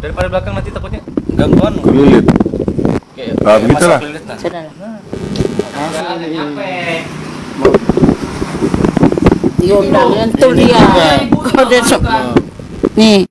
Daripada belakang nanti takutnya gangguan. Kelilit. Kayak Gitu lah. kelilit nah. Sudah lah. Yun lang, yan to dia. Kode so. Nih.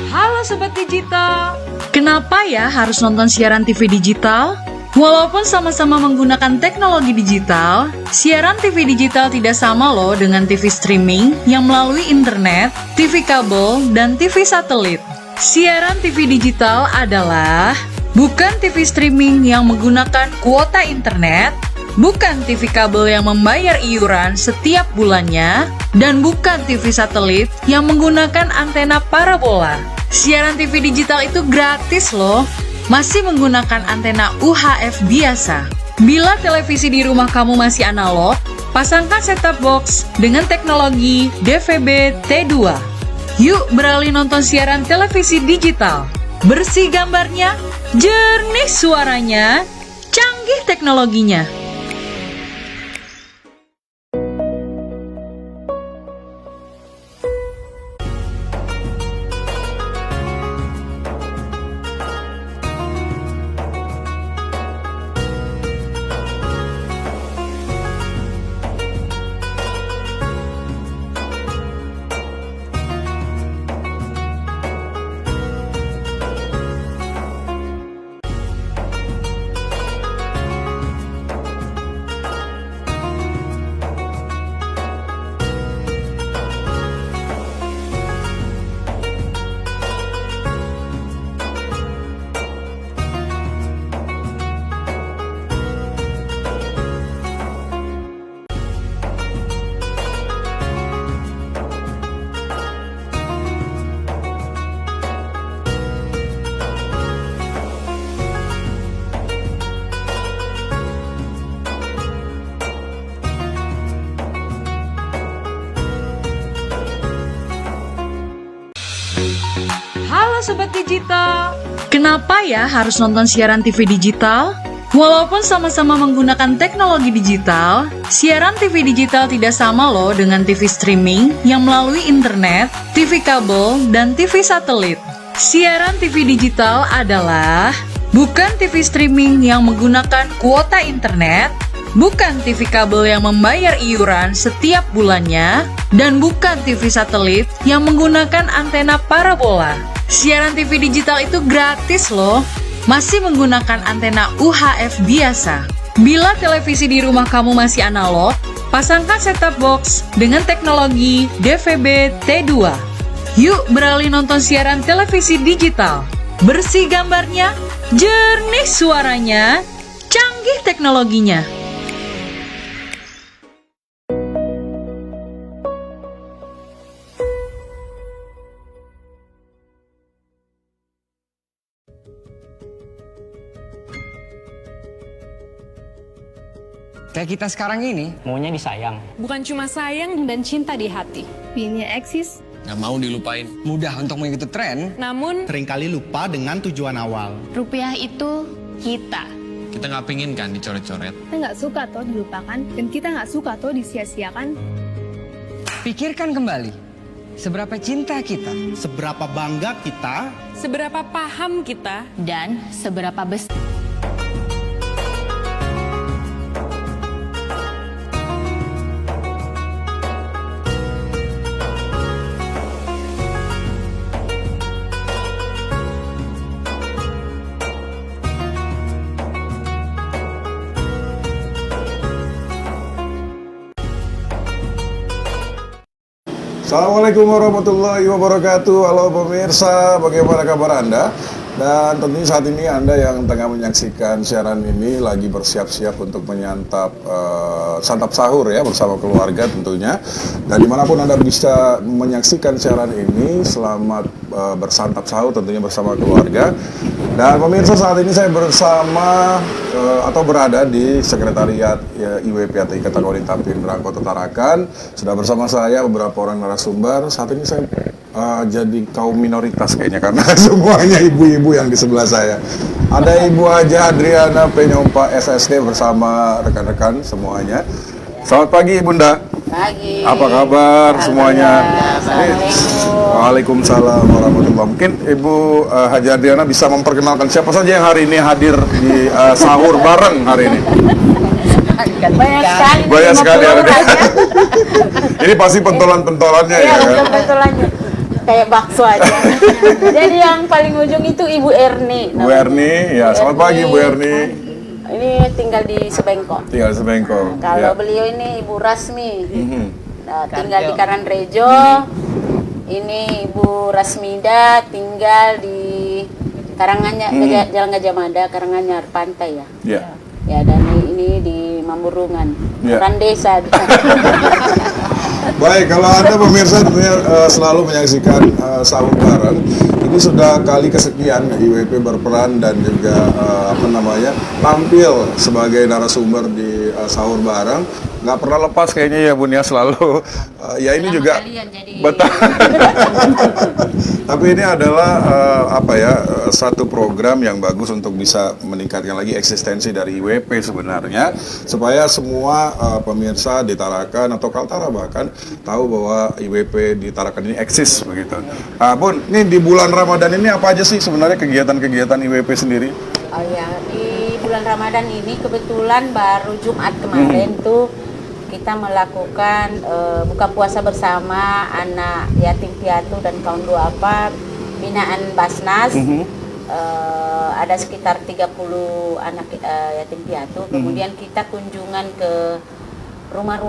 Halo Sobat Digital, kenapa ya harus nonton siaran TV digital? Walaupun sama-sama menggunakan teknologi digital, siaran TV digital tidak sama loh dengan TV streaming yang melalui internet, TV kabel, dan TV satelit. Siaran TV digital adalah bukan TV streaming yang menggunakan kuota internet, bukan TV kabel yang membayar iuran setiap bulannya, dan bukan TV satelit yang menggunakan antena parabola. Siaran TV digital itu gratis loh, masih menggunakan antena UHF biasa. Bila televisi di rumah kamu masih analog, pasangkan set-top box dengan teknologi DVB T2. Yuk beralih nonton siaran televisi digital. Bersih gambarnya, jernih suaranya, canggih teknologinya. Halo Sobat Digital, kenapa ya harus nonton siaran TV digital? Walaupun sama-sama menggunakan teknologi digital, siaran TV digital tidak sama loh dengan TV streaming yang melalui internet, TV kabel, dan TV satelit. Siaran TV digital adalah bukan TV streaming yang menggunakan kuota internet, bukan TV kabel yang membayar iuran setiap bulannya, dan bukan TV satelit yang menggunakan antena parabola. Siaran TV digital itu gratis loh, masih menggunakan antena UHF biasa. Bila televisi di rumah kamu masih analog, pasangkan set-top box dengan teknologi DVB T2. Yuk beralih nonton siaran televisi digital. Bersih gambarnya, jernih suaranya, canggih teknologinya. Kayak kita sekarang ini, Maunya disayang. Bukan cuma sayang dan cinta di hati. Pinginnya eksis, Nggak mau dilupain. mudah untuk mengikuti tren. Namun, Seringkali lupa dengan tujuan awal. rupiah itu kita. Kita nggak pingin kan dicoret-coret. Kita nggak suka toh dilupakan, dan kita nggak suka toh disia-siakan. Pikirkan kembali, seberapa cinta kita. Seberapa bangga kita. Seberapa paham kita. Dan seberapa besar. Assalamualaikum warahmatullahi wabarakatuh. Halo pemirsa, bagaimana kabar Anda? Dan tentunya saat ini Anda yang tengah menyaksikan siaran ini lagi bersiap-siap untuk menyantap santap sahur ya bersama keluarga tentunya. Dan dimanapun Anda bisa menyaksikan siaran ini, selamat bersantap sahur tentunya bersama keluarga. Dan pemirsa, saat ini saya bersama atau berada di Sekretariat IWP atau Ikatan Wanita Pindrang Kota Tarakan. Sudah bersama saya beberapa orang narasumber. Saat ini saya jadi kaum minoritas kayaknya karena semuanya ibu-ibu yang di sebelah saya. Ada Ibu Haja Adriana Penyompa SSD bersama rekan-rekan semuanya. Selamat pagi Bunda. Pagi. Apa kabar semuanya? Waalaikumsalam warahmatullahi wabarakatuh. Mungkin Ibu Haja Adriana bisa memperkenalkan siapa saja yang hari ini hadir di sahur bareng hari ini. Banyak sekali ada. Ini pasti pentolan-pentolannya ya kan? Pentolannya. Kayak bakso aja. Jadi yang paling ujung itu Ibu Erni. Bu Erni, ya selamat pagi Bu Erni. Ini tinggal di Sebengkok. Tinggal di Sebengkok. Kalau ya. beliau ini Ibu Rasmi, tinggal di Karangrejo. Ini Ibu Rasmida tinggal di Karanganyar, Jalan Gajah Mada, Karanganyar Pantai ya. Ya. Ya, dan ini di Mamburungan, Ya. orang desa. Baik, kalau Anda pemirsa tentunya selalu menyaksikan sahur bareng. Ini sudah kali kesekian IWP berperan dan juga tampil sebagai narasumber di sahur bareng. Nggak pernah lepas kayaknya ya Bun ya, selalu ya ini juga betul. Tapi ini adalah satu program yang bagus untuk bisa meningkatkan lagi eksistensi dari IWP sebenarnya, supaya semua pemirsa di Tarakan atau Kaltara bahkan tahu bahwa IWP di Tarakan ini eksis begitu. Bun, ini di bulan Ramadan ini apa aja sih sebenarnya kegiatan-kegiatan IWP sendiri? Oh ya, di bulan Ramadan ini kebetulan baru Jumat kemarin tuh kita melakukan buka puasa bersama anak yatim piatu dan kaum duafa binaan Basnas. Ada sekitar 30 anak yatim piatu. Kemudian kita kunjungan ke rumah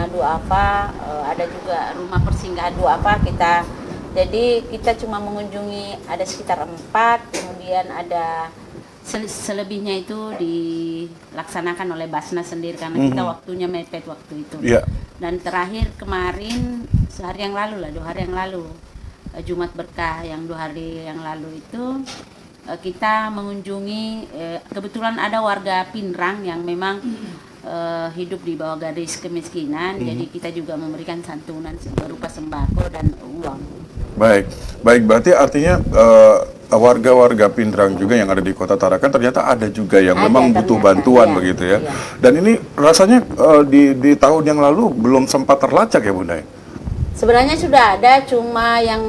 duafa, ada juga rumah persinggahan duafa kita. Jadi kita cuma mengunjungi ada sekitar 4, kemudian ada selebihnya itu dilaksanakan oleh Basnas sendiri karena kita waktunya mepet waktu itu. Yeah. Dan terakhir kemarin sehari yang lalu lah, 2 hari yang lalu, Jumat Berkah yang 2 hari yang lalu itu kita mengunjungi kebetulan ada warga Pindrang yang memang hidup di bawah garis kemiskinan, jadi kita juga memberikan santunan berupa sembako dan uang. Baik, berarti artinya warga-warga Pindrang juga yang ada di Kota Tarakan ternyata ada juga yang memang butuh bantuan begitu ya. Dan ini rasanya di tahun yang lalu belum sempat terlacak ya Bunda? Sebenarnya sudah ada, cuma yang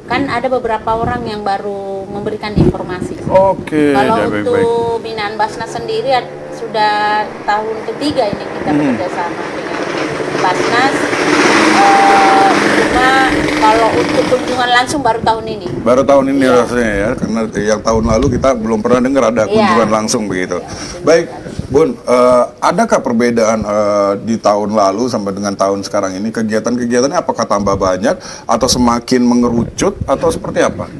kan ada beberapa orang yang baru memberikan informasi. Oke. Kalau untuk binaan Basnas sendiri sudah tahun ketiga ini kita bekerja sama dengan Basnas. Cuma kalau untuk kunjungan langsung baru tahun ini. Baru tahun ini rasanya ya, karena yang tahun lalu kita belum pernah dengar ada kunjungan langsung begitu. Baik, Bun, adakah perbedaan di tahun lalu sampai dengan tahun sekarang ini? Kegiatan-kegiatannya apakah tambah banyak atau semakin mengerucut atau seperti apa?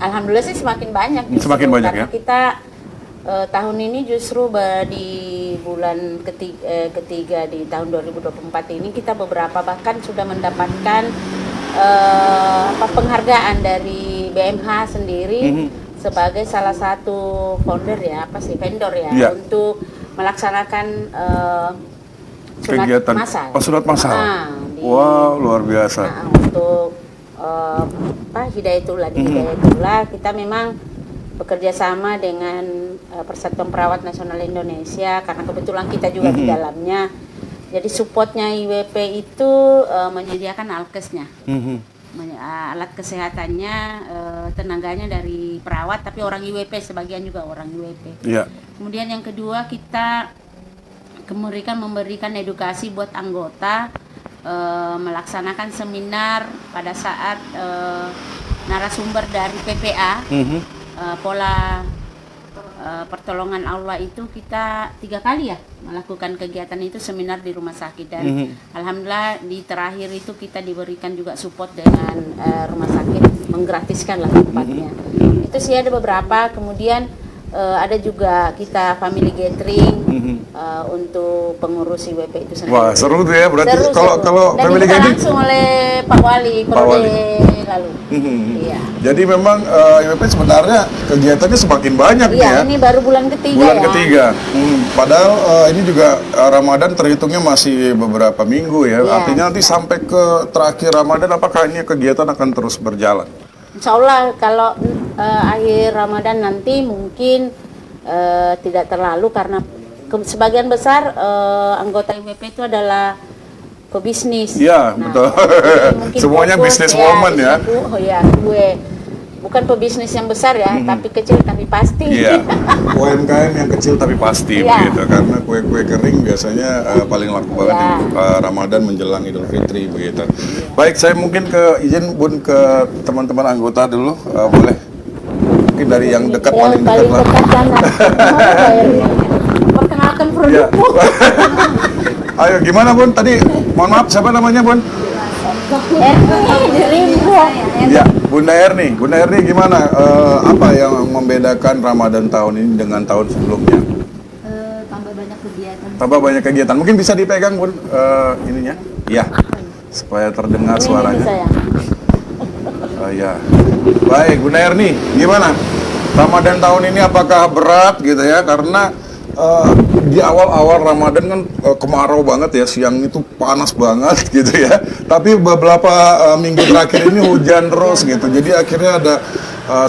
Alhamdulillah sih semakin banyak. Semakin banyak ya? Kita tahun ini justru di bulan ketiga di tahun 2024 ini kita beberapa bahkan sudah mendapatkan penghargaan dari BMH sendiri sebagai salah satu vendor ya untuk melaksanakan kegiatan sunat masal. Wow, luar biasa. Untuk Hidayatullah kita memang bekerja sama dengan Persatuan Perawat Nasional Indonesia, karena kebetulan kita juga di dalamnya. Jadi supportnya IWP itu menyediakan alkesnya, alat kesehatannya, tenaganya dari perawat, tapi orang IWP, sebagian juga orang IWP. Iya. Kemudian yang kedua, kita memberikan edukasi buat anggota, melaksanakan seminar pada saat narasumber dari PPA, pola pertolongan Allah itu kita 3 kali ya melakukan kegiatan itu, seminar di rumah sakit, dan alhamdulillah di terakhir itu kita diberikan juga support dengan rumah sakit, menggratiskan lah tempatnya. Itu sih ada beberapa. Kemudian ada juga kita family gathering untuk pengurus IWP itu sendiri. Wah, seru tuh ya. Berarti Seru. kalau Dan family dibuka gathering langsung oleh Pak Wali periode lalu. Iya. Jadi memang IWP sebenarnya kegiatannya semakin banyak nih Iya, ya. ini baru bulan ketiga Bulan ya. ketiga. Padahal ini juga Ramadan terhitungnya masih beberapa minggu ya. Iya. Artinya nanti sampai ke terakhir Ramadan, apakah ini kegiatan akan terus berjalan? Insya Allah kalau akhir Ramadan nanti mungkin tidak terlalu, karena sebagian besar anggota IWP itu adalah pebisnis. Iya, betul. mungkin Semuanya fokus, business woman ya. Oh ya, gue bukan pebisnis yang besar ya, tapi kecil tapi pasti. Iya, UMKM yang kecil tapi pasti Iya. begitu, karena kue-kue kering biasanya paling laku banget Iya. di Ramadan menjelang Idul Fitri begitu. Baik, saya mungkin izin Bun ke teman-teman anggota dulu, boleh? Mungkin dari yang dekat, Yang paling dekat lah. dekat sana. Perkenalkan Iya. produkmu. Ayo, gimana Bun? Tadi, mohon maaf, siapa namanya Bun? Ya, Bunda Erni. Bunda Erni gimana? Apa yang membedakan Ramadan tahun ini dengan tahun sebelumnya? Tambah banyak kegiatan. Tambah banyak kegiatan. Mungkin bisa dipegang Bun ininya? Iya. Supaya terdengar suaranya. Ini saya. Ya. Baik, Bunda Erni, gimana? Ramadan tahun ini apakah berat gitu ya? Karena di awal-awal Ramadan kan kemarau banget ya, siang itu panas banget gitu ya. Tapi beberapa minggu terakhir ini hujan terus gitu. Jadi akhirnya ada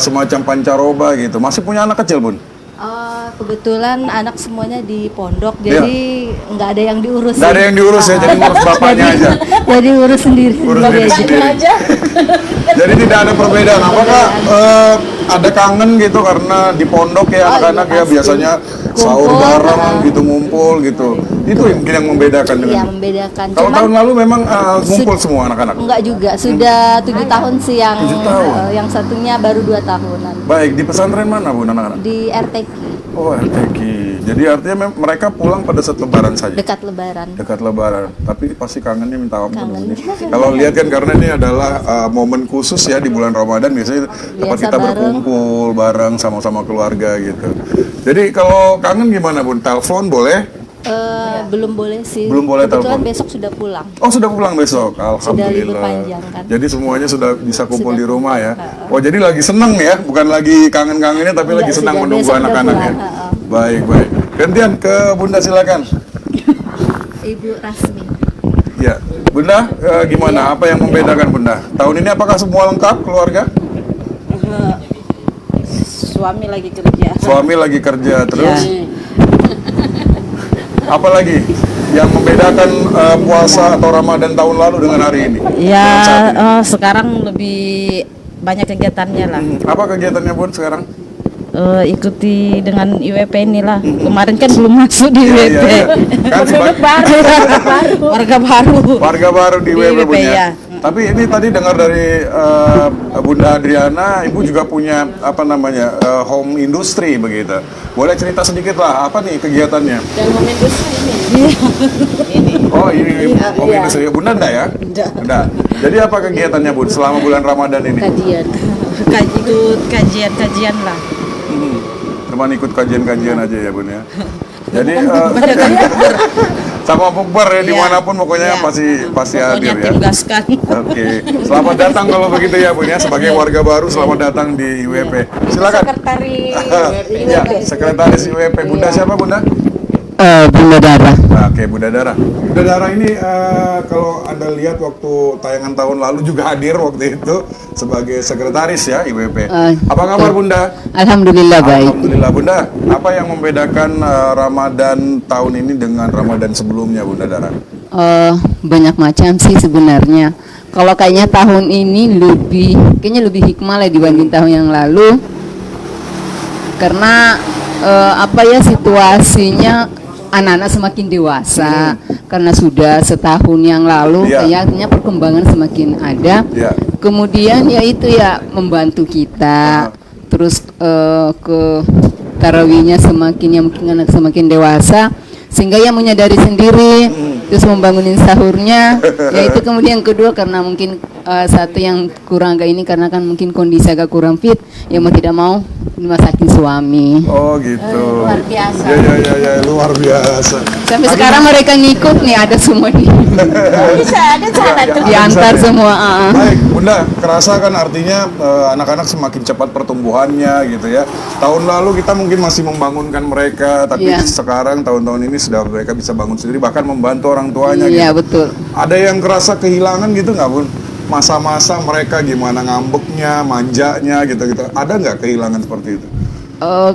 semacam pancaroba gitu. Masih punya anak kecil, Bun? Kebetulan anak semuanya di pondok, jadi nggak ada yang diurus. Nggak ada yang diurus ya, jadi ngurus bapaknya aja. Jadi urus sendiri. Urus diri sendiri. Jadi tidak ada perbedaan. Apakah ada kangen gitu karena di pondok ya anak-anak ya biasanya sahur bareng gitu, ngumpul gitu. Itu mungkin yang membedakan dengan. Iya, membedakan. Kalau tahun lalu memang ngumpul semua anak-anak. Enggak juga, sudah 7 tahun sih yang 7 tahun. Yang satunya baru 2 tahunan. Baik, di pesantren mana Bu anak-anak? Di RTQ, Oh, RTQ. Jadi artinya mereka pulang pada saat lebaran saja. dekat Lebaran. Dekat lebaran, tapi pasti kangennya minta ampun. Kangen. Kalau lihat kan karena ini adalah momen khusus ya di bulan Ramadan, biasanya tempat Biasa kita bareng. berkumpul bareng sama-sama keluarga gitu. Jadi kalau kangen gimana Bun? Telepon boleh? Belum boleh sih. Belum boleh Kebetulan telepon. besok sudah pulang. Oh sudah pulang besok, alhamdulillah. libur panjang, kan? Jadi semuanya sudah bisa kumpul Sudah. di rumah ya. Oh jadi lagi seneng ya, bukan lagi kangen-kangennya, tapi Enggak, lagi senang sudah. menunggu Besok udah anak-anak ya. pulang, Baik baik. Gantian ke Bunda silakan. Ibu Rasmi. Ya, Bunda, gimana? Apa yang membedakan Bunda? Tahun ini apakah semua lengkap keluarga? Suami lagi kerja. Suami lagi kerja terus. Apa lagi yang membedakan puasa atau Ramadan tahun lalu dengan hari ini? Ya, Dengan saat ini? sekarang lebih banyak kegiatannya lah. Apa kegiatannya Bun sekarang? Ikuti dengan IWP inilah. Kemarin kan belum masuk di Iya, IWP. iya, iya. Kan Warga baru. warga baru di Di WP WP, Bun ya. ya. Tapi ini tadi dengar dari Bunda Adriana, Ibu juga punya apa namanya home industry begitu. Boleh cerita sedikit lah apa nih kegiatannya? Dan momen ini. Oh ini home industry. Bunda enggak ya? Enggak. Jadi apa kegiatannya Bun selama bulan Ramadan ini? Kajian. Ikut kajian lah. Cuman ikut kajian-kajian aja ya Bun ya. Jadi sama bukber ya dimanapun pokoknya pasti hadir ya. Tugaskan. Oke, selamat datang kalau begitu ya Bun ya, sebagai warga baru selamat datang di IWP. Silakan. Sekretaris Ya, sekretaris IWP. Bunda siapa Bunda? Bunda Dara. Oke, Bunda Dara. Bunda Dara ini kalau Anda lihat waktu tayangan tahun lalu juga hadir waktu itu sebagai sekretaris ya IWP. Apa kabar Bunda? Alhamdulillah baik. Alhamdulillah Bunda. Apa yang membedakan Ramadan tahun ini dengan Ramadan sebelumnya Bunda Dara? Banyak macam sih sebenarnya. Kalau kayaknya tahun ini kayaknya lebih hikmah lah dibanding tahun yang lalu. Karena situasinya anak-anak semakin dewasa karena sudah setahun yang lalu kayaknya perkembangan semakin ada. Kemudian ya itu ya membantu kita. Terus ke tarawihnya semakin mungkin anak semakin dewasa sehingga ya menyadari sendiri terus membangunin sahurnya. Ya itu kemudian yang kedua karena mungkin satu yang kurang agak ini karena kan mungkin kondisi agak kurang fit ya mau tidak mau dimasakin suami. Oh gitu. Luar biasa. Ya luar biasa. Sampai sekarang mereka ngikut nih ada semua nih. Bisa ada cara tuh. Diantar semua. Baik, Bunda, kerasa kan artinya anak-anak semakin cepat pertumbuhannya gitu ya. Tahun lalu kita mungkin masih membangunkan mereka, tapi sekarang tahun-tahun ini sudah mereka bisa bangun sendiri bahkan membantu orang tuanya gitu. Iya, betul. Ada yang kerasa kehilangan gitu nggak, Bun? Masa-masa mereka gimana ngambeknya, manjanya gitu-gitu. Ada nggak kehilangan seperti itu?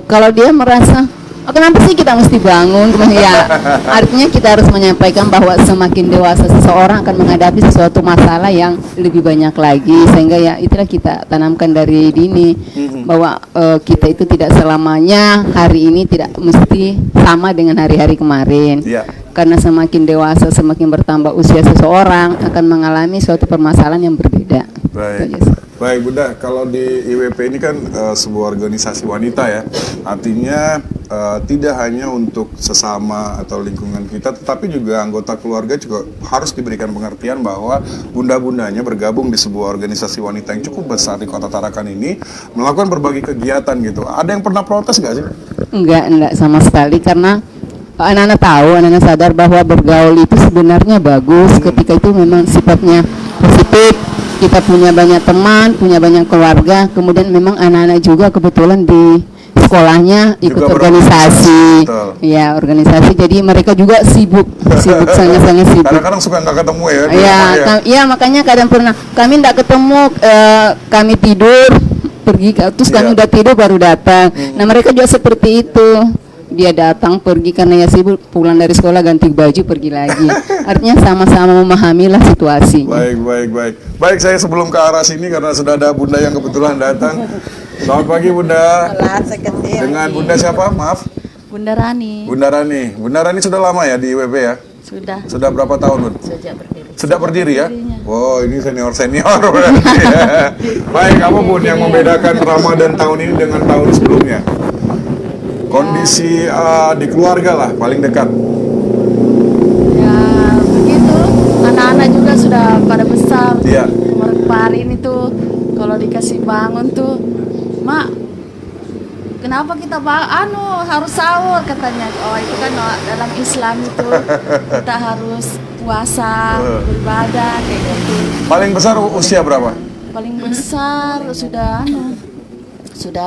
Kalau dia merasa kenapa sih kita mesti bangun? Ya, artinya kita harus menyampaikan bahwa semakin dewasa seseorang akan menghadapi sesuatu masalah yang lebih banyak lagi, sehingga ya itulah kita tanamkan dari dini bahwa kita itu tidak selamanya hari ini tidak mesti sama dengan hari-hari kemarin. Karena semakin dewasa, semakin bertambah usia seseorang akan mengalami suatu permasalahan yang berbeda. Baik Bunda, kalau di IWP ini kan sebuah organisasi wanita ya, artinya tidak hanya untuk sesama atau lingkungan kita, tetapi juga anggota keluarga juga harus diberikan pengertian bahwa bunda-bundanya bergabung di sebuah organisasi wanita yang cukup besar di Kota Tarakan ini, melakukan berbagai kegiatan gitu. Ada yang pernah protes nggak sih? Enggak sama sekali, karena anak-anak tahu, anak-anak sadar bahwa bergaul itu sebenarnya bagus ketika itu memang sifatnya positif. Kita punya banyak teman, punya banyak keluarga, kemudian memang anak-anak juga kebetulan di sekolahnya ikut juga organisasi, ya organisasi. Jadi mereka juga sibuk sangat-sangat sibuk. Kadang-kadang suka nggak ketemu ya. Ya makanya kadang pernah kami nggak ketemu, kami tidur pergi, terus kami udah tidur baru datang. Nah mereka juga seperti itu. Dia datang pergi karena ya sibuk, pulang dari sekolah ganti baju pergi lagi. Artinya sama-sama memahamilah situasinya. Baik, saya sebelum ke arah sini karena sudah ada Bunda yang kebetulan datang. Selamat pagi Bunda. Dengan Bunda siapa? Maaf. Bunda Rani. Bunda Rani sudah lama ya di IWP ya? Sudah. Sudah berapa tahun Bun? Sejak berdiri ya? Wow, ini senior berarti ya. Baik, apa Bun yang membedakan Ramadan tahun ini dengan tahun sebelumnya? Kondisi di keluarga lah paling dekat. Ya begitu, anak-anak juga sudah pada besar. Kemarin itu kalau dikasih bangun tuh, Mak, kenapa kita harus sahur katanya. Oh itu kan dalam Islam itu kita harus puasa, beribadah kayak gitu. Paling besar usia berapa? Paling besar sudah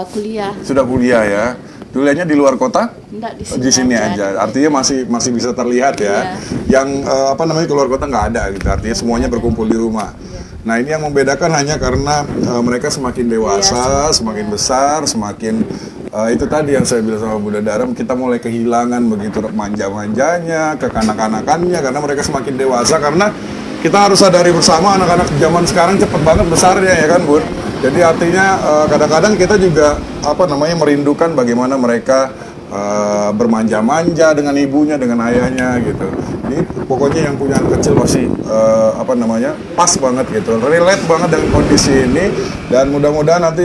kuliah. Sudah kuliah ya. Kuliahnya di luar kota? Enggak, di sini aja. Artinya masih bisa terlihat ya. Yang keluar kota nggak ada gitu. Artinya semuanya berkumpul di rumah. Nah ini yang membedakan hanya karena mereka semakin dewasa, semakin besar, semakin itu tadi yang saya bilang sama Bunda Dara, kita mulai kehilangan begitu manja-manjanya, kekanak-kanakannya karena mereka semakin dewasa. Karena kita harus sadari bersama anak-anak zaman sekarang cepet banget besarnya ya kan Bun. Jadi artinya kadang-kadang kita juga merindukan bagaimana mereka bermanja-manja dengan ibunya, dengan ayahnya gitu. Ini pokoknya yang punya anak kecil pasti pas banget gitu, relate banget dengan kondisi ini. Dan mudah-mudahan nanti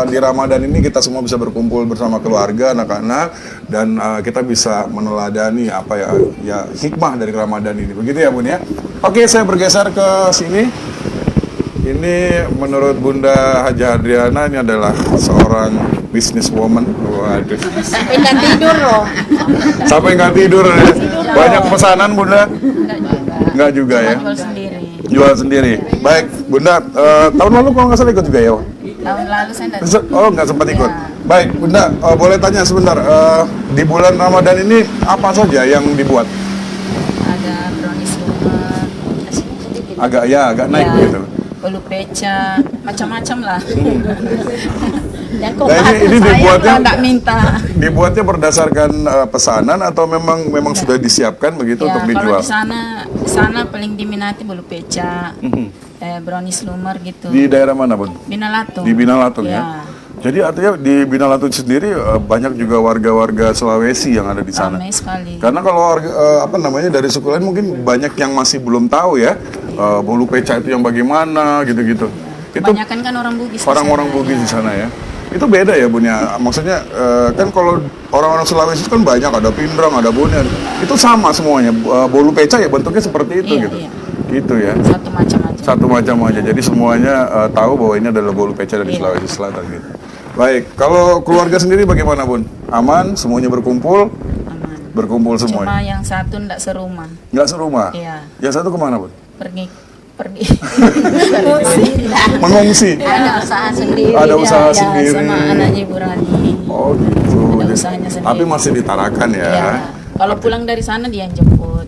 di Ramadan ini kita semua bisa berkumpul bersama keluarga, anak-anak, dan kita bisa meneladani hikmah dari Ramadan ini. Begitu ya Bun ya. Oke, saya bergeser ke sini. Ini menurut Bunda Haja Adriana ini adalah seorang businesswoman. Waduh. Sampai nggak tidur loh. Sampai nggak tidur ya. Banyak pesanan Bunda? Nggak juga ya. Jual sendiri. Baik Bunda, tahun lalu kalau nggak salah ikut juga ya? Tahun lalu saya nggak nggak sempat ikut. Baik, Bunda, boleh tanya sebentar, di bulan Ramadan ini apa saja yang dibuat? Ada brownies lumer, Agak naik begitu. bolu peca, macam-macam lah. Dan kok Nah, ini dibuatnya nggak minta. Dibuatnya berdasarkan pesanan atau memang sudah disiapkan begitu Ya, untuk kalau dijual? di sana paling diminati bolu peca, brownies lumer gitu. Di daerah mana, Bun? Binalatung. Di Binalatung ya. Jadi artinya di Binalatung sendiri banyak juga warga-warga Sulawesi yang ada di sana. Ramai sekali. Karena kalau warga dari suku lain mungkin banyak yang masih belum tahu ya bolu peca itu yang bagaimana gitu-gitu. Itu Kebanyakan kan orang Bugis. orang-orang Bugis di sana ya. Itu beda ya Bun ya. Maksudnya kan kalau orang-orang Sulawesi itu kan banyak, ada Pindrang, ada Bunian. Itu sama semuanya. Bolu peca ya bentuknya seperti itu gitu. Iya. Gitu ya. Satu macam aja. Satu macam aja. Jadi semuanya tahu bahwa ini adalah bolu peca dari Sulawesi Selatan gitu. Baik, kalau keluarga sendiri bagaimana Bun? Aman? Semuanya berkumpul? Aman. Berkumpul semuanya? Cuma yang satu ndak serumah. Nggak serumah? Iya. Yang satu kemana Bun? Pergi. Mengungsi? Ada usaha sendiri. Ada usaha ya, sendiri. Sama anaknya Ibu Rani. Oh gitu. Ada usahanya sendiri. Tapi masih di Tarakan ya? Iya. Kalau pulang dari sana dia yang jemput.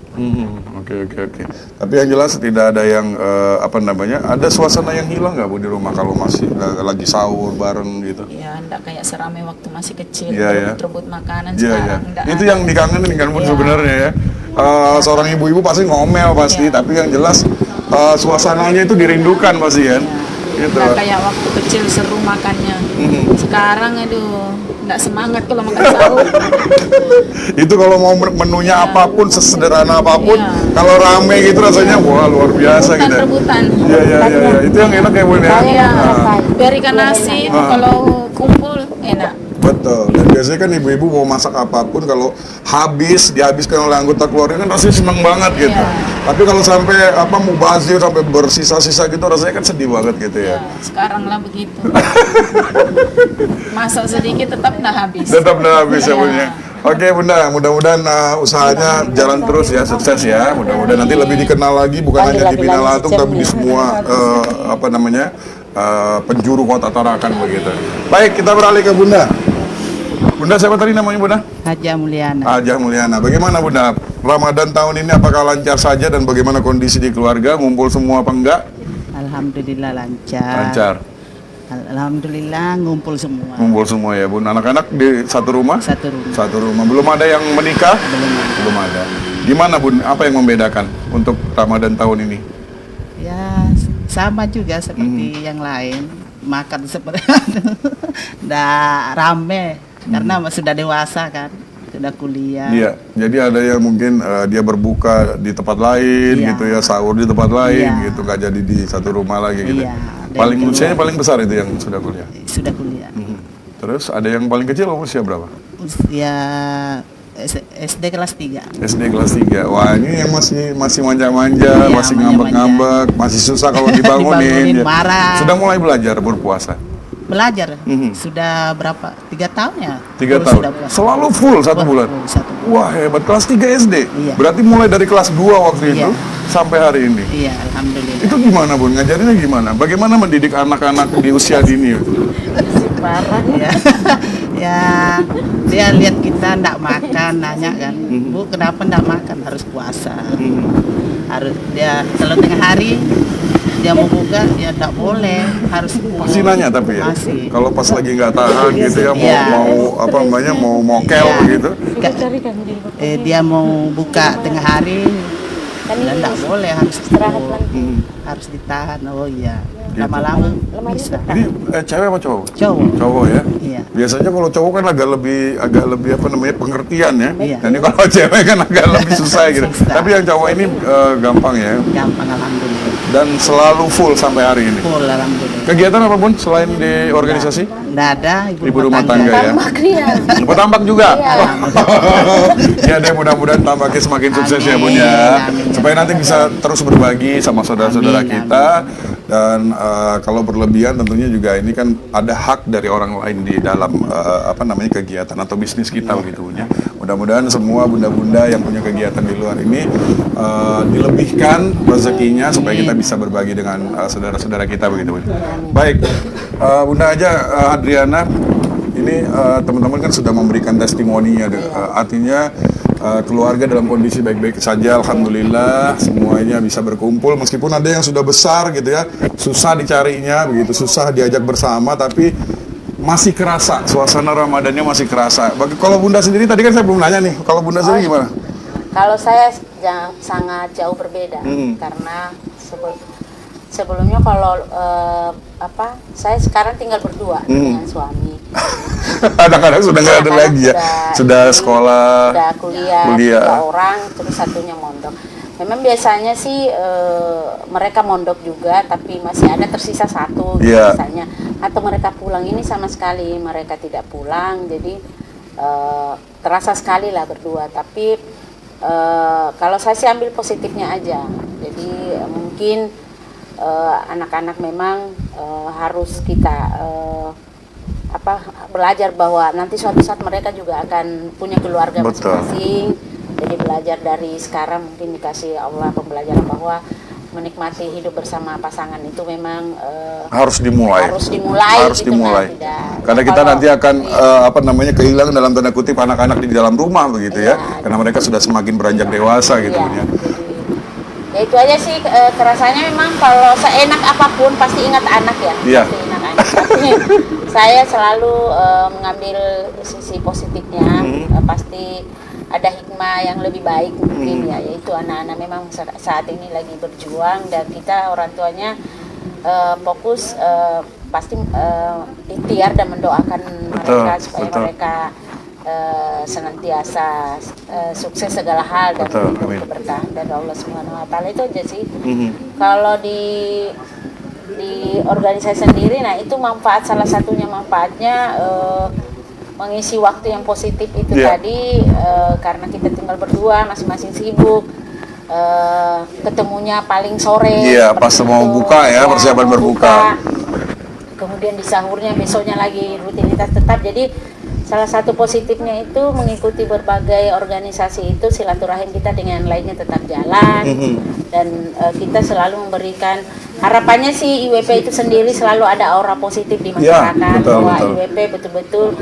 Oke. Tapi yang jelas tidak ada yang ada suasana yang hilang nggak Bu di rumah kalau masih lagi sahur bareng gitu? Ya, enggak kayak seramai waktu masih kecil. Iya, ya. Rebut makanan Iya. sekarang. Enggak Itu ada. yang dikangenin kan Bun Iya. sebenarnya ya. Seorang ibu-ibu pasti ngomel pasti, Iya. tapi yang jelas suasananya itu dirindukan pasti kan? Gitu. Enggak kayak waktu kecil seru makannya. Sekarang aduh, enggak semangat kalau makan sahur. Itu kalau mau menunya apapun, sesederhana apapun, Iya. kalau rame gitu rasanya wah luar biasa gitu. Rebutan. Iya. Itu yang enak ya Bun ya. Iya. Biar ikan nasi itu kalau kumpul enak. Betul. Dan biasanya kan ibu-ibu mau masak apapun kalau dihabiskan oleh anggota keluarga kan rasanya seneng banget gitu. Iya. Tapi kalau sampai mubazir sampai bersisa-sisa gitu rasanya kan sedih banget gitu ya. Sekarang lah begitu. Masak sedikit tetap dah habis. Tetap udah habis ya Iya. Bun ya. Oke Bunda, mudah-mudahan usahanya jalan terus ya, sukses ya. Mudah-mudahan nanti lebih dikenal lagi bukan hanya di Binalatung tapi di semua penjuru kota Tarakan begitu. Baik, kita beralih ke Bunda. Bunda siapa tadi namanya Bunda? Haja Mulyana. Haja Mulyana. Bagaimana Bunda? Ramadan tahun ini apakah lancar saja dan bagaimana kondisi di keluarga? Ngumpul semua apa enggak? Alhamdulillah lancar. Lancar. Alhamdulillah ngumpul semua. Ngumpul semua ya Bun. Anak-anak di satu rumah? Satu rumah. Satu rumah. Belum ada yang menikah? Belum ada. Gimana Bun? Apa yang membedakan untuk Ramadan tahun ini? Ya sama juga seperti yang lain. Makan seperti udah rame karena sudah dewasa kan, sudah kuliah. Iya. Jadi ada yang mungkin dia berbuka di tempat lain gitu ya, sahur di tempat lain gitu, nggak jadi di satu rumah lagi gitu. Iya. Paling usianya paling besar itu yang sudah kuliah. Sudah kuliah. Terus ada yang paling kecil usia berapa? Usia SD kelas 3. SD kelas 3. Wah, ini yang masih manja-manja, Iya, masih ngambek-ngambek, masih susah kalau dibangunin. Marah. Sudah mulai belajar berpuasa. Belajar sudah berapa? 3 tahun ya? 3 tahun. Selalu full 1 bulan. Wah, hebat. Kelas 3 SD. Iya. Berarti mulai dari kelas 2 waktu itu sampai hari ini. Iya, alhamdulillah. Itu gimana Bun? Ngajarinnya gimana? Bagaimana mendidik anak-anak di usia dini? Parah ya. Ya, dia lihat kita ndak makan, nanya kan, Bu kenapa ndak makan? Harus puasa. Harus dia kalau tengah hari dia mau buka, ya ndak boleh, harus Masih nanya tapi ya. Masih. Kalau pas lagi nggak tahan gitu ya, mau mokel gitu. Dia mau buka tengah hari, ya ndak boleh, harus harus ditahan. Oh iya. Lama-lama bisa. Ini cewek apa cowok? Cowok. Cowok ya. Iya. Biasanya kalau cowok kan agak lebih pengertian ya. Iya. Dan ini kalau cewek kan agak lebih susah gitu. Tapi yang cowok ini gampang ya. Gampang alhamdulillah. Dan selalu full sampai hari ini. Full alhamdulillah. Kegiatan apa Bun selain di organisasi? Nggak ada ibu rumah tangga ya. Ibu tambak juga. Ya deh, mudah-mudahan tambaknya semakin sukses ya Bun ya. Supaya nanti bisa terus berbagi sama saudara-saudara kita. Dan kalau berlebihan tentunya juga ini kan ada hak dari orang lain di dalam kegiatan atau bisnis kita begitu ya. Mudah-mudahan semua bunda-bunda yang punya kegiatan di luar ini dilebihkan rezekinya supaya kita bisa berbagi dengan saudara-saudara kita begitu. Baik, Bunda Haja Adriana, ini teman-teman kan sudah memberikan testimoninya, artinya keluarga dalam kondisi baik-baik saja, alhamdulillah semuanya bisa berkumpul meskipun ada yang sudah besar gitu ya, susah dicarinya begitu, susah diajak bersama, tapi masih kerasa suasana Ramadannya masih kerasa. Kalau Bunda sendiri tadi kan saya belum nanya nih, kalau Bunda sendiri gimana? Kalau saya sangat jauh berbeda karena sebelumnya kalau saya sekarang tinggal berdua dengan suami. Anak-anak sudah nggak ada lagi ya, sudah sekolah, sudah kuliah. 3 orang, terus satunya mondok. Memang biasanya sih mereka mondok juga, tapi masih ada tersisa 1 biasanya. Atau mereka pulang, ini sama sekali mereka tidak pulang, jadi terasa sekali lah berdua. Tapi kalau saya sih ambil positifnya aja, jadi mungkin anak-anak memang harus kita belajar bahwa nanti suatu saat mereka juga akan punya keluarga masing-masing. Jadi belajar dari sekarang, mungkin dikasih Allah pembelajaran bahwa menikmati hidup bersama pasangan itu memang harus dimulai. Tidak. Karena kita nanti akan kehilangan dalam tanda kutip anak-anak di dalam rumah begitu ya. Karena mereka sudah semakin beranjak dewasa gitu ya. Ya itu aja sih kerasanya, memang kalau seenak apapun pasti ingat anak ya. Pasti ingat anak. Tapi saya selalu mengambil sisi positifnya. Pasti ada hikmah yang lebih baik mungkin yaitu anak-anak memang saat ini lagi berjuang, dan kita orang tuanya fokus pasti ikhtiar dan mendoakan mereka supaya mereka senantiasa sukses segala hal dan keberkahan dari Allah Subhanahu Wa Taala. Itu aja sih. Kalau di organisasi sendiri, nah itu salah satunya manfaatnya mengisi waktu yang positif itu tadi, karena kita tinggal berdua, masing-masing sibuk, ketemunya paling sore. Pas mau buka persiapan berbuka. Kemudian di sahurnya besoknya lagi rutinitas tetap. Jadi salah satu positifnya itu mengikuti berbagai organisasi itu, silaturahim kita dengan lainnya tetap jalan, dan kita selalu memberikan harapannya sih IWP itu sendiri selalu ada aura positif di masyarakat, bahwa IWP betul-betul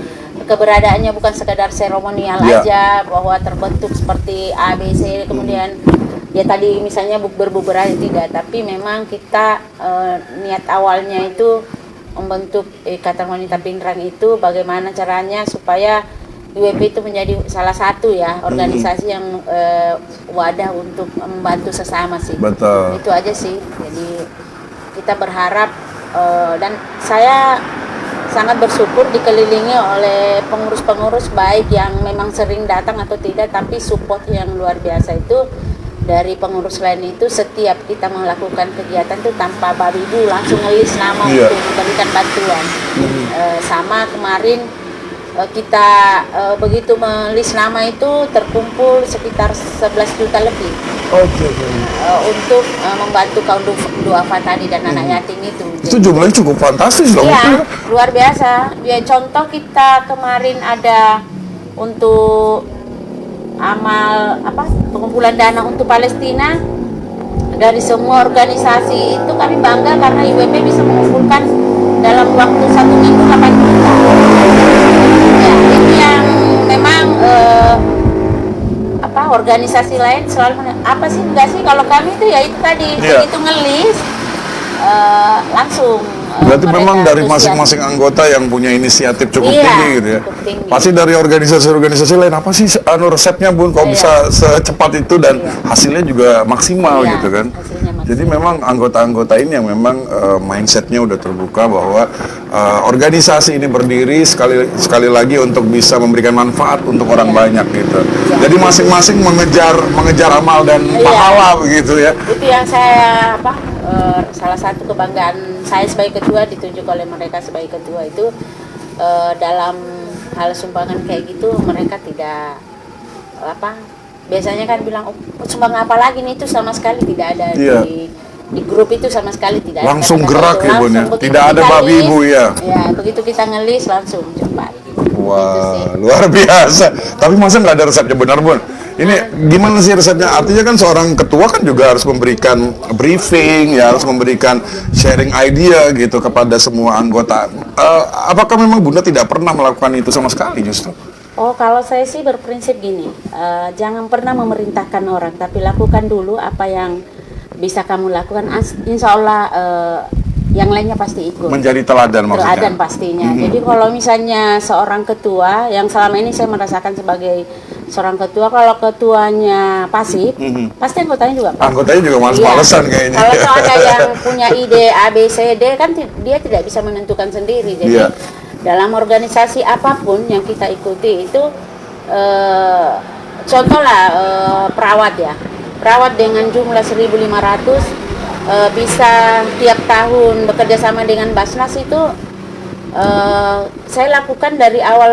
keberadaannya bukan sekadar seremonial aja, bahwa terbentuk seperti ABC, kemudian ya tadi misalnya berbuberah tidak, tapi memang kita niat awalnya itu membentuk Ikatan Wanita Pindrang itu bagaimana caranya supaya IWP itu menjadi salah satu organisasi yang wadah untuk membantu sesama sih. Betul. Itu aja sih. Jadi kita berharap dan saya sangat bersyukur dikelilingi oleh pengurus-pengurus baik yang memang sering datang atau tidak, tapi support yang luar biasa itu dari pengurus lain itu. Setiap kita melakukan kegiatan itu tanpa babi bu langsung ngelis nama untuk memberikan bantuan. Sama kemarin kita begitu melis nama itu terkumpul sekitar 11 juta lebih untuk membantu kaum duafa tadi dan anak yatim itu. Itu jumlahnya cukup fantastis loh. Iya, luar biasa. Ya, contoh kita kemarin ada untuk amal pengumpulan dana untuk Palestina dari semua organisasi itu, kami bangga karena IWP bisa mengumpulkan dalam waktu 1 minggu 8 juta. Ya, ini yang memang organisasi lain selalu enggak sih, kalau kami itu ya itu tadi begitu ngelis langsung. Berarti memang dari masing-masing anggota yang punya inisiatif cukup tinggi gitu ya. Pasti dari organisasi-organisasi lain, apa sih resepnya Bun kok bisa secepat itu dan hasilnya juga maksimal gitu kan. Jadi memang anggota-anggota ini yang memang mindsetnya udah terbuka bahwa organisasi ini berdiri sekali lagi untuk bisa memberikan manfaat untuk orang banyak gitu. Jadi masing-masing mengejar amal dan pahala begitu ya. Itu yang saya salah satu kebanggaan saya sebagai ketua, ditunjuk oleh mereka sebagai ketua itu, dalam hal sumbangan kayak gitu mereka tidak biasanya kan bilang sumbang apa lagi nih, itu sama sekali tidak ada di grup itu, sama sekali tidak langsung ada. Gerak ya Bun ya, tidak ada babi ibu ya. Ya begitu kita ngelis langsung cepat. Wah, luar biasa. Tapi masa nggak ada resepnya, benar Bun? Ini gimana sih resepnya? Artinya kan seorang ketua kan juga harus memberikan briefing, ya harus memberikan sharing idea gitu kepada semua anggota. Apakah memang Bunda tidak pernah melakukan itu sama sekali justru? Oh, kalau saya sih berprinsip gini, jangan pernah memerintahkan orang, tapi lakukan dulu apa yang bisa kamu lakukan. Insya Allah yang lainnya pasti ikut. Menjadi teladan maksudnya? Teladan pastinya. Jadi kalau misalnya seorang ketua, yang selama ini saya merasakan sebagai seorang ketua, kalau ketuanya pasif, pasti anggotanya juga pasif. Anggotanya juga males-malesan kayaknya. Kalau ada yang punya ide A, B, C, D, kan dia tidak bisa menentukan sendiri. Jadi dalam organisasi apapun yang kita ikuti itu, contohlah perawat ya. Perawat dengan jumlah 1.500 bisa tiap tahun bekerja sama dengan Basnas itu saya lakukan dari awal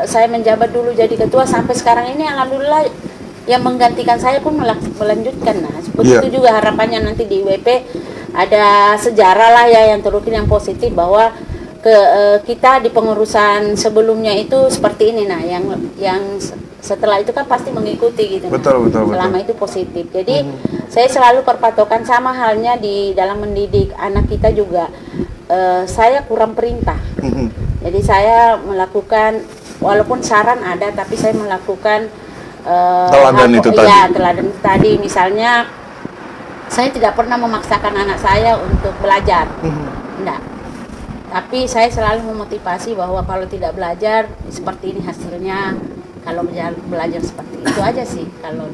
saya menjabat dulu jadi ketua sampai sekarang ini, alhamdulillah yang menggantikan saya pun melanjutkan. Nah, seperti itu juga harapannya nanti di IWP ada sejarah lah ya yang terukir yang positif bahwa kita di pengurusan sebelumnya itu seperti ini. Nah, yang setelah itu kan pasti mengikuti gitu. Betul. Selama itu positif. Jadi saya selalu perpatokan sama halnya di dalam mendidik anak kita juga. Saya kurang perintah. Jadi saya melakukan, walaupun saran ada, tapi saya melakukan teladan itu tadi. Ya, teladan tadi. Misalnya saya tidak pernah memaksakan anak saya untuk belajar. Enggak. Tapi saya selalu memotivasi bahwa kalau tidak belajar seperti ini hasilnya. Kalau belajar seperti itu aja sih, kalau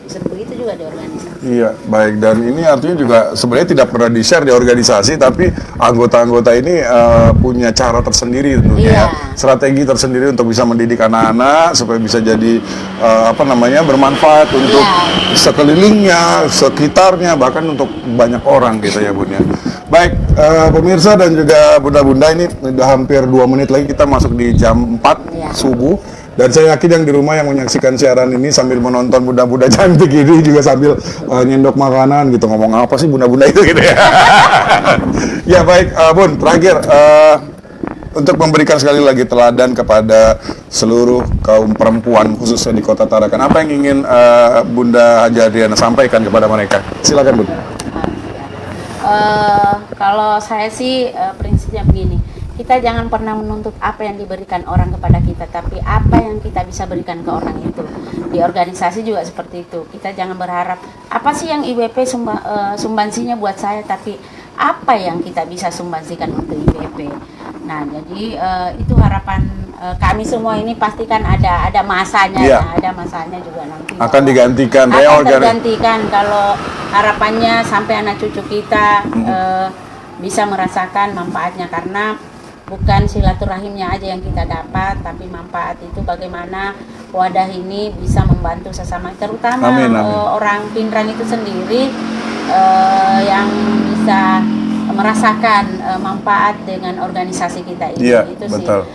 seperti itu juga di organisasi. Iya, baik. Dan ini artinya juga sebenarnya tidak pernah di-share di organisasi, tapi anggota-anggota ini punya cara tersendiri tentunya, strategi tersendiri untuk bisa mendidik anak-anak supaya bisa jadi bermanfaat untuk sekelilingnya, sekitarnya, bahkan untuk banyak orang gitu ya Bun ya. Baik, pemirsa dan juga bunda-bunda, ini udah hampir 2 menit lagi kita masuk di jam 4 subuh. Dan saya yakin yang di rumah yang menyaksikan siaran ini sambil menonton bunda-bunda cantik ini juga sambil nyendok makanan gitu, ngomong apa sih bunda-bunda itu gitu ya. Ya baik, Bun, terakhir untuk memberikan sekali lagi teladan kepada seluruh kaum perempuan khususnya di Kota Tarakan, apa yang ingin Bunda Haji Adriana sampaikan kepada mereka? Silakan Bun. Kalau saya sih prinsipnya begini, kita jangan pernah menuntut apa yang diberikan orang kepada kita, tapi apa yang kita bisa berikan ke orang itu. Di organisasi juga seperti itu. Kita jangan berharap apa sih yang IWP sumbangsinya buat saya, tapi apa yang kita bisa sumbangsikan untuk IWP. Nah, jadi itu harapan kami semua ini, pastikan ada masanya, ada masanya juga nanti. Akan digantikan. Akan tergantikan kalau harapannya sampai anak cucu kita bisa merasakan manfaatnya, karena bukan silaturahimnya aja yang kita dapat, tapi manfaat itu bagaimana wadah ini bisa membantu sesama, terutama orang Pindrang itu sendiri yang bisa merasakan manfaat dengan organisasi kita ini. Itu betul.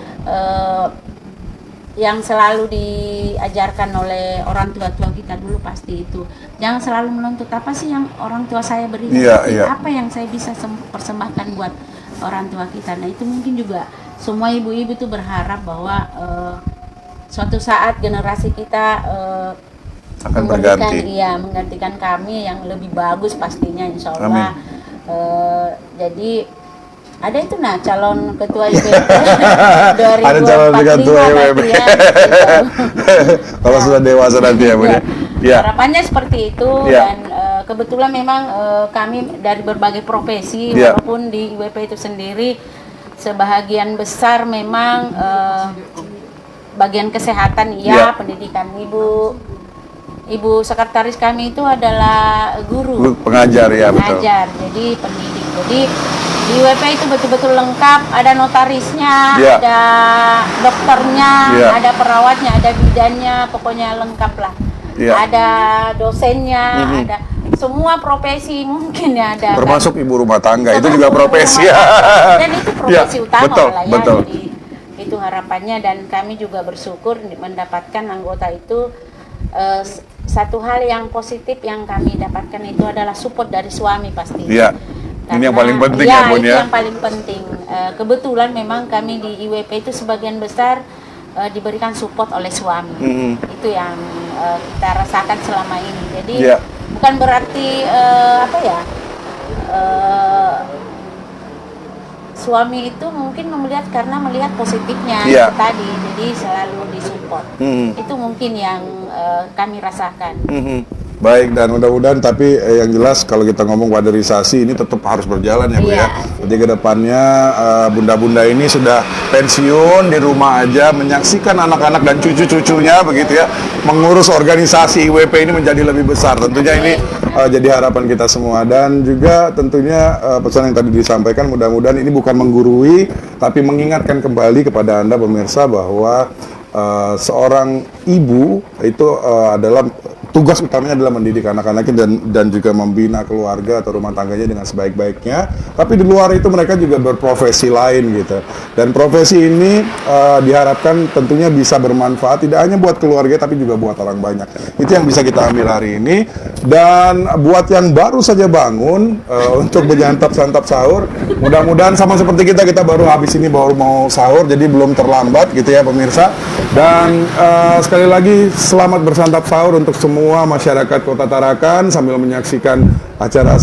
Yang selalu diajarkan oleh orang tua-tua kita dulu pasti itu. Jangan selalu menuntut apa sih yang orang tua saya berikan, apa yang saya bisa persembahkan buat orang tua kita. Nah, itu mungkin juga semua ibu-ibu tuh berharap bahwa suatu saat generasi kita akan menggantikan kami yang lebih bagus pastinya, insya Allah. Jadi ada itu calon ketua IWP 2045 ada calon ketua IWP ya, kalau sudah dewasa nanti ya Bun ya. Harapannya seperti itu. Dan kebetulan memang kami dari berbagai profesi, walaupun di IWP itu sendiri sebahagian besar memang bagian kesehatan pendidikan. Ibu sekretaris kami itu adalah guru pengajar, jadi pendidik. Jadi di IWP itu betul-betul lengkap, ada notarisnya, ada dokternya, ada perawatnya, ada bidannya, pokoknya lengkap lah. Ada dosennya, ada semua profesi mungkin ya ada. Termasuk ibu rumah tangga, itu juga profesi ya. Dan itu profesi utama lah ya. Betul. Jadi itu harapannya, dan kami juga bersyukur mendapatkan anggota itu. Satu hal yang positif yang kami dapatkan itu adalah support dari suami pasti. Iya. Ini yang paling penting ya Bun ya. Itu yang paling penting. Kebetulan memang kami di IWP itu sebagian besar diberikan support oleh suami. Itu yang kita rasakan selama ini. Jadi bukan berarti suami itu mungkin melihat positifnya itu tadi, jadi selalu disupport. Itu mungkin yang kami rasakan. Baik, dan mudah-mudahan tapi yang jelas kalau kita ngomong kaderisasi ini tetap harus berjalan ya Bu ya. Jadi kedepannya bunda-bunda ini sudah pensiun di rumah aja menyaksikan anak-anak dan cucu-cucunya begitu ya, mengurus organisasi IWP ini menjadi lebih besar. Tentunya ini jadi harapan kita semua, dan juga tentunya pesan yang tadi disampaikan mudah-mudahan ini bukan menggurui tapi mengingatkan kembali kepada Anda pemirsa bahwa seorang ibu itu adalah tugas utamanya adalah mendidik anak-anaknya dan juga membina keluarga atau rumah tangganya dengan sebaik-baiknya. Tapi di luar itu mereka juga berprofesi lain gitu. Dan profesi ini diharapkan tentunya bisa bermanfaat tidak hanya buat keluarga tapi juga buat orang banyak. Itu yang bisa kita ambil hari ini. Dan buat yang baru saja bangun untuk menyantap-santap sahur, mudah-mudahan sama seperti kita baru habis ini baru mau sahur, jadi belum terlambat gitu ya pemirsa. Dan sekali lagi selamat bersantap sahur untuk semua masyarakat Kota Tarakan sambil menyaksikan acara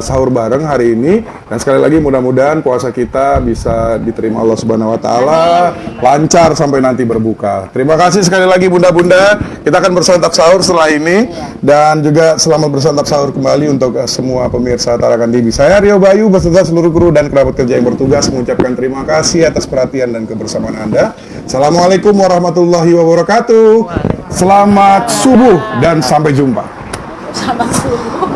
sahur bareng hari ini. Dan sekali lagi mudah-mudahan puasa kita bisa diterima Allah Subhanahu wa taala, lancar sampai nanti berbuka. Terima kasih sekali lagi bunda-bunda. Kita akan bersantap sahur setelah ini, dan juga selamat bersantap sahur kembali untuk semua pemirsa Tarakan TV. Saya Rio Bayu beserta seluruh kru dan kerabat kerja yang bertugas mengucapkan terima kasih atas perhatian dan kebersamaan Anda. Assalamualaikum warahmatullahi wabarakatuh. Selamat subuh dan sampai jumpa. Selamat subuh.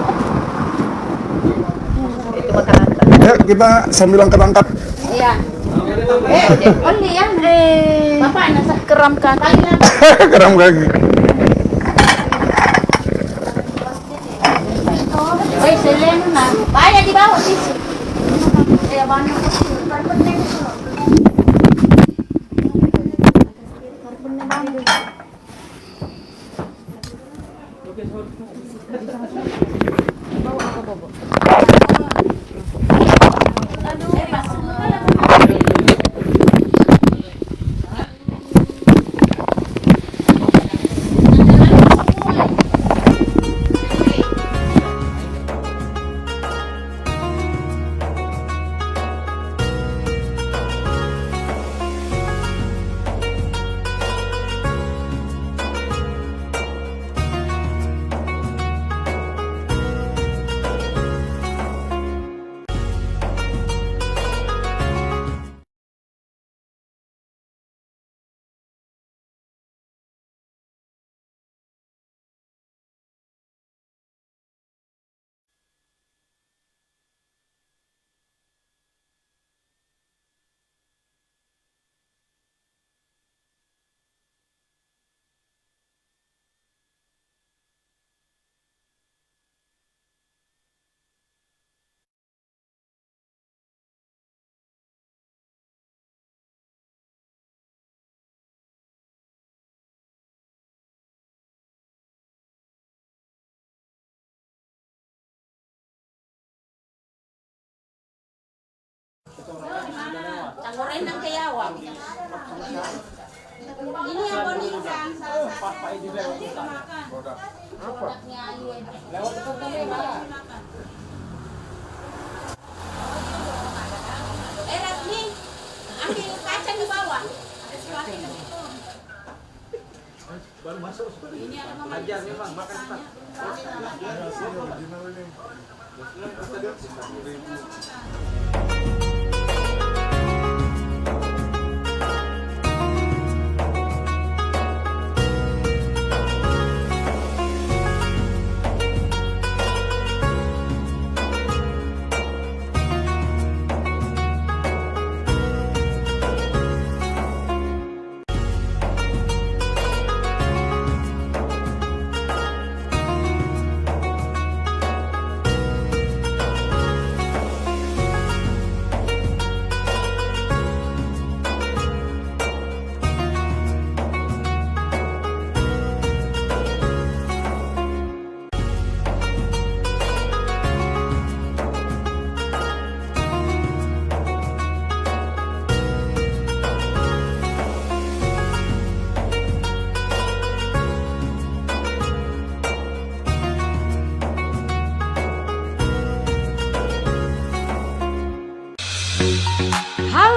Ya, kita sambil angkat-angkat. Iya. Oli ya. Bapak anak Keram kaki. Keram kaki. Selena, banyak di bawah tisu. Ya banyak. Cagorin ng kayawang. Ini yang bonita. Apa? Lewat itu Rasmi, ambil kaca di bawah. Baru masuk. Ini ada mama. Ajar memang makan cepat.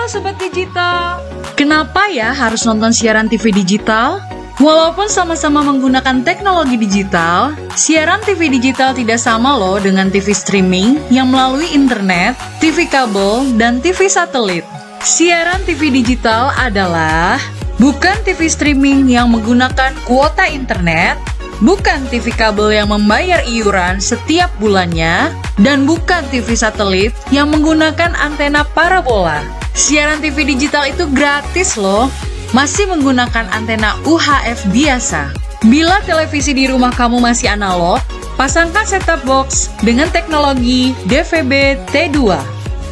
Halo Sobat Digital, kenapa ya harus nonton siaran TV digital? Walaupun sama-sama menggunakan teknologi digital, siaran TV digital tidak sama loh dengan TV streaming yang melalui internet, TV kabel, dan TV satelit. Siaran TV digital adalah bukan TV streaming yang menggunakan kuota internet, bukan TV kabel yang membayar iuran setiap bulannya, dan bukan TV satelit yang menggunakan antena parabola. Siaran TV digital itu gratis loh, masih menggunakan antena UHF biasa. Bila televisi di rumah kamu masih analog, pasangkan set-top box dengan teknologi DVB T2.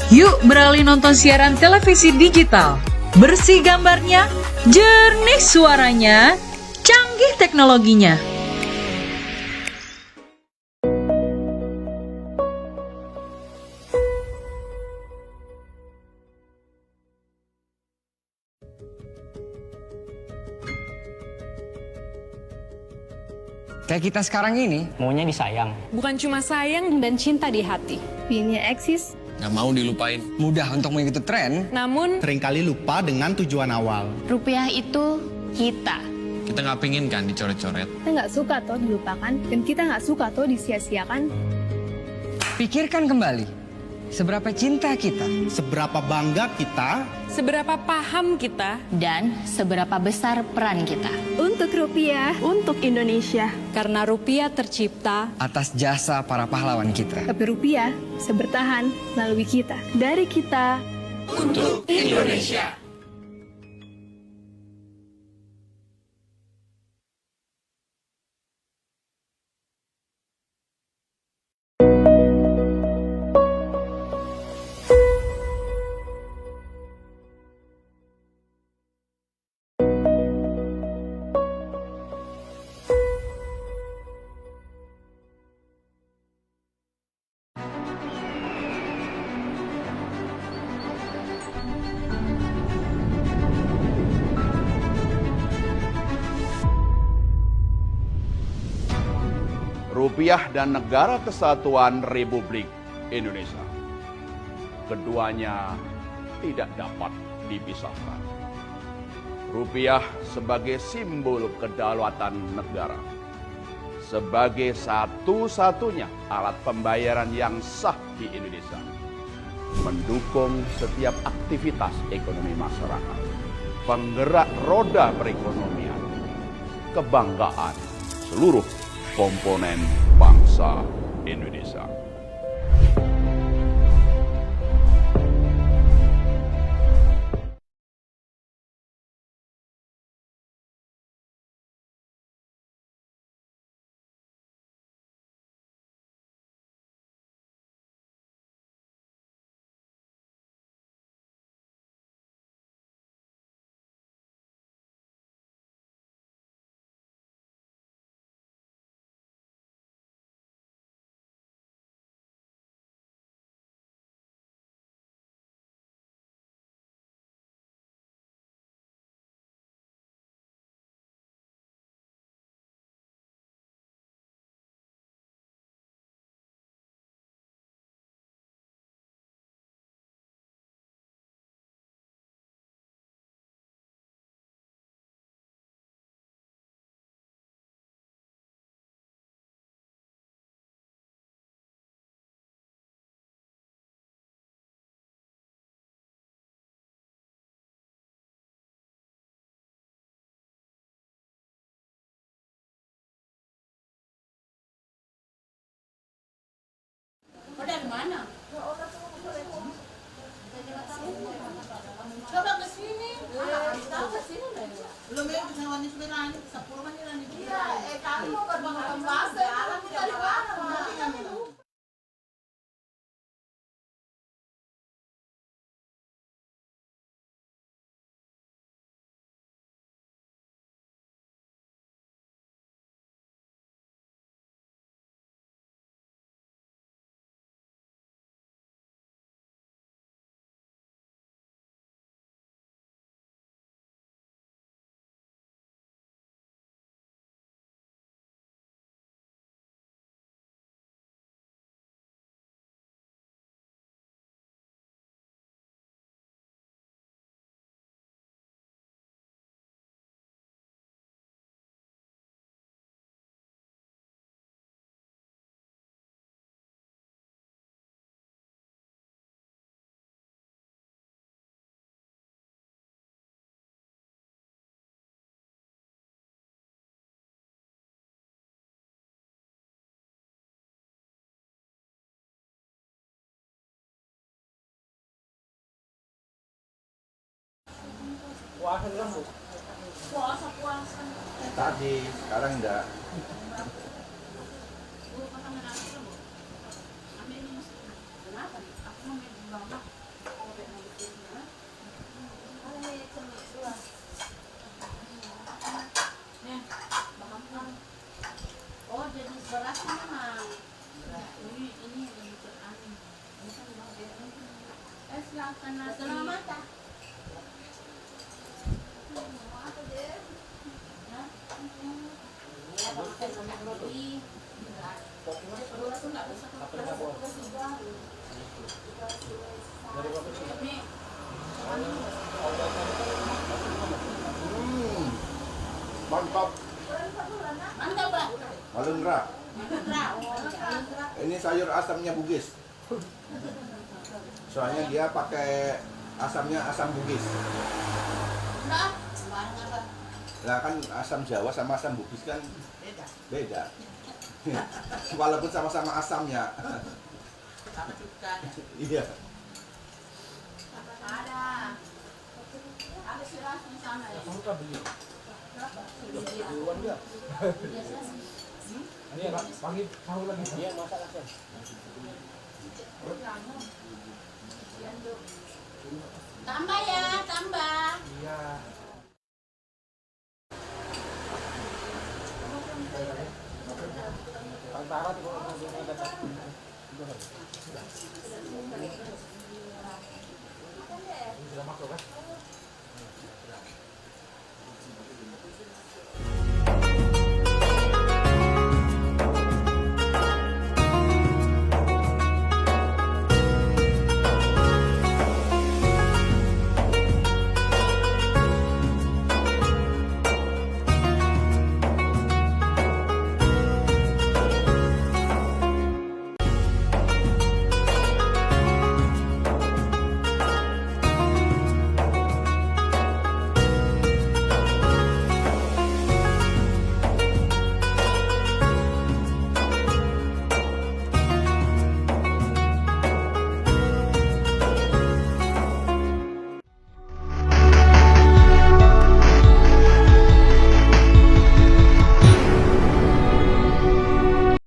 Yuk beralih nonton siaran televisi digital. Bersih gambarnya, jernih suaranya, canggih teknologinya. Kayak kita sekarang ini, Maunya disayang. Bukan cuma sayang dan cinta di hati. Pinnya eksis. nggak mau dilupain. Mudah untuk mengikuti tren. Namun, seringkali lupa dengan tujuan awal. Rupiah itu kita. Kita nggak pingin kan dicoret-coret. Kita nggak suka toh dilupakan, dan kita nggak suka toh disia-siakan. Pikirkan kembali, seberapa cinta kita, Seberapa bangga kita seberapa paham kita Dan seberapa besar peran kita. Untuk rupiah, untuk Indonesia. karena rupiah tercipta atas jasa para pahlawan kita. Tapi rupiah bisa bertahan melalui kita. Dari kita. Untuk Indonesia. Rupiah dan Negara Kesatuan Republik Indonesia. Keduanya tidak dapat dipisahkan. Rupiah sebagai simbol kedaulatan negara, sebagai satu-satunya alat pembayaran yang sah di Indonesia, mendukung setiap aktivitas ekonomi masyarakat, penggerak roda perekonomian, kebanggaan seluruh komponen bangsa Indonesia. Puasa kan, Bu? Puasa. Tadi, sekarang enggak. Oh, jadi berasnya memang. Ini lebih berani. Ini kan silakan selamat. Apa deh? Mantap. Mantap, Pak. Malundra. Ini sayur asamnya Bugis. Soalnya dia pakai asamnya asam Bugis. Lah kan asam Jawa sama asam Bugis kan beda. Walaupun sama-sama asamnya. Sama cukanya. Iya. Ada. Ada siras di sana ya. Kamu kan beli. Duluan enggak? Ini ya, pagi tahu lagi. Iya, masak aja. Tambah ya, tambah. Iya. Antara tuh kalau sudah masuk kan?